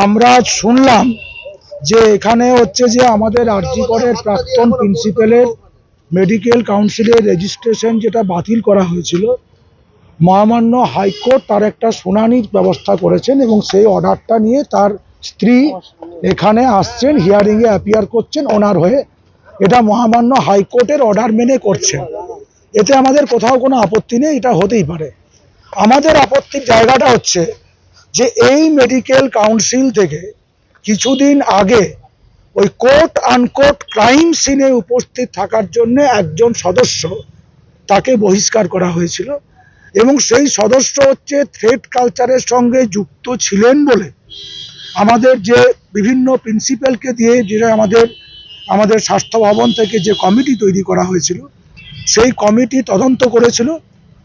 আমরা শুনলাম যে এখানে হচ্ছে যে আমাদের আরজি করের প্রাক্তন প্রিন্সিপালের মেডিকেল কাউন্সিলের রেজিস্ট্রেশন যেটা বাতিল করা হয়েছিল, মহামান্য হাইকোর্ট তার একটা শুনানির ব্যবস্থা করেছেন এবং সেই অর্ডারটা নিয়ে তার স্ত্রী এখানে আসছেন, হিয়ারিংয়ে অ্যাপিয়ার করছেন ওনার হয়ে। এটা মহামান্য হাইকোর্টের অর্ডার মেনে করছেন। এতে আমাদের কোথাও কোনো আপত্তি নেই, এটা হতেই পারে। আমাদের আপত্তির জায়গাটা হচ্ছে যে এই মেডিকেল কাউন্সিল থেকে কিছুদিন আগে ওই কোর্ট আনকোর্ট ক্রাইম সিনে উপস্থিত থাকার জন্য একজন সদস্য তাকে বহিষ্কার করা হয়েছিল এবং সেই সদস্য হচ্ছে থ্রেড কালচারের সঙ্গে যুক্ত ছিলেন বলে আমাদের যে বিভিন্ন প্রিন্সিপালকে দিয়ে যেটা আমাদের স্বাস্থ্য ভবন থেকে যে কমিটি তৈরি করা হয়েছিল সেই কমিটি তদন্ত করেছিল।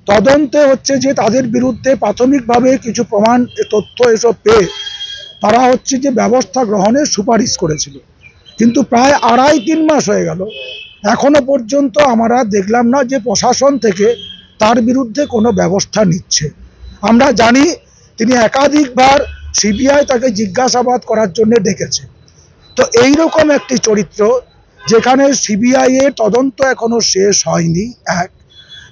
তদন্তে হচ্ছে যে তাদের বিরুদ্ধে প্রাথমিকভাবে কিছু প্রমাণ তথ্য এসব পেয়ে তারা হচ্ছে যে ব্যবস্থা গ্রহণের সুপারিশ করেছিল, কিন্তু প্রায় 2.5-3 মাস হয়ে গেল, এখনো পর্যন্ত আমরা দেখলাম না যে প্রশাসন থেকে তার বিরুদ্ধে কোনো ব্যবস্থা নিচ্ছে। আমরা জানি তিনি একাধিকবার সিবিআই তাকে জিজ্ঞাসাবাদ করার জন্য ডেকেছে। তো এইরকম একটি চরিত্র যেখানে সিবিআই এর তদন্ত এখনো শেষ হয়নি, এক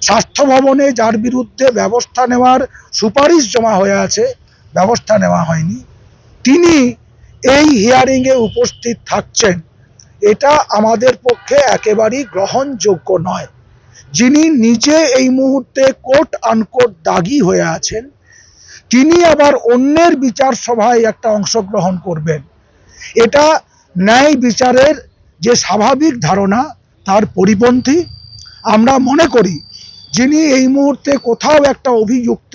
স্বাস্থ্য ভবনে যার বিরুদ্ধে ব্যবস্থা নেওয়ার সুপারিশ জমা হয়ে আছে, ব্যবস্থা নেওয়া হয়নি, তিনি এই হিয়ারিংয়ে উপস্থিত থাকছেন, এটা আমাদের পক্ষে একেবারেই গ্রহণযোগ্য নয়। যিনি নিজে এই মুহূর্তে কোর্ট আনকোর্ট দাগী হয়ে আছেন, তিনি আবার অন্যের বিচার সভায় একটা অংশগ্রহণ করবেন, এটা ন্যায় বিচারের যে স্বাভাবিক ধারণা তার পরিপন্থী। আমরা মনে করি যিনি এই মুহূর্তে কোথাও একটা অভিযুক্ত,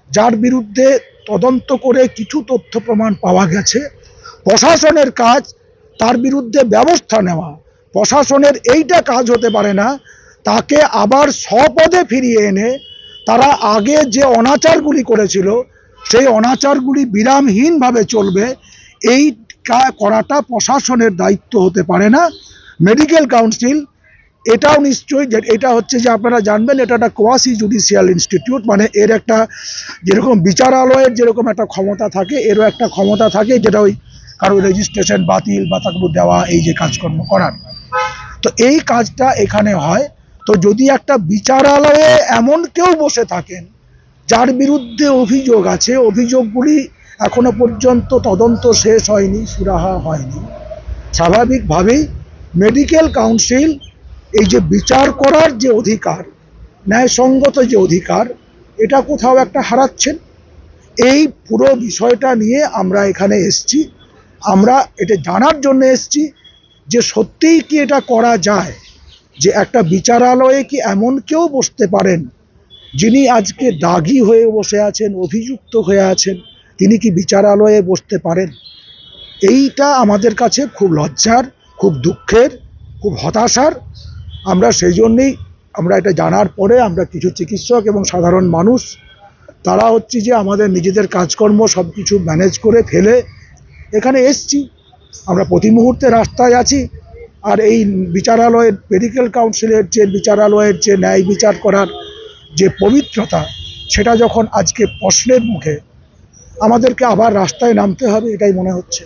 যার বিরুদ্ধে তদন্ত করে কিছু তথ্য প্রমাণ পাওয়া গেছে, প্রশাসনের কাজ তার বিরুদ্ধে ব্যবস্থা নেওয়া। প্রশাসনের এইটা কাজ হতে পারে না তাকে আবার স্বপদে ফিরিয়ে এনে তারা আগে যে অনাচারগুলি করেছিল সেই অনাচারগুলি বিরামহীনভাবে চলবে, এই করাটা প্রশাসনের দায়িত্ব হতে পারে না। মেডিকেল কাউন্সিল এটাও নিশ্চয়ই, এটা হচ্ছে যে আপনারা জানবেন এটা একটা কোয়াসি জুডিশিয়াল ইনস্টিটিউট, মানে এর একটা যেরকম বিচারালয়ের যেরকম একটা ক্ষমতা থাকে এরও একটা ক্ষমতা থাকে, যেটা ওই কারো রেজিস্ট্রেশন বাতিল বা তাকে দেওয়া, এই যে কাজকর্ম করার। তো এই কাজটা এখানে হয়। তো যদি একটা বিচারালয়ে এমন কেউ বসে থাকেন যার বিরুদ্ধে অভিযোগ আছে, অভিযোগগুলি এখনো পর্যন্ত তদন্ত শেষ হয়নি, সুরাহা হয়নি, স্বাভাবিকভাবেই মেডিকেল কাউন্সিল এই যে বিচার করার যে অধিকার, ন্যায়সঙ্গত যে অধিকার, এটা কোথাও একটা হারাচ্ছেন। এই পুরো বিষয়টা নিয়ে আমরা এখানে এসছি, আমরা এটা জানার জন্য এসছি যে সত্যিই কি এটা করা যায়, যে একটা বিচারালয়ে কি এমন কেউ বসতে পারেন যিনি আজকে দাগী হয়ে বসে আছেন, অভিযুক্ত হয়ে আছেন, তিনি কি বিচারালয়ে বসতে পারেন? এইটা আমাদের কাছে খুব লজ্জার, খুব দুঃখের, খুব হতাশার। আমরা সেই জন্যেই আমরা এটা জানার পরে আমরা কিছু চিকিৎসক এবং সাধারণ মানুষ তারা হচ্ছে যে আমাদের নিজেদের কাজকর্ম সব কিছু ম্যানেজ করে ফেলে এখানে এসছি। আমরা প্রতি মুহূর্তে রাস্তায় আছি। আর এই বিচারালয়ের মেডিকেল কাউন্সিলের যে বিচারালয়ের যে ন্যায় বিচার করার যে পবিত্রতা, সেটা যখন আজকে প্রশ্নের মুখে, আমাদেরকে আবার রাস্তায় নামতে হবে এটাই মনে হচ্ছে।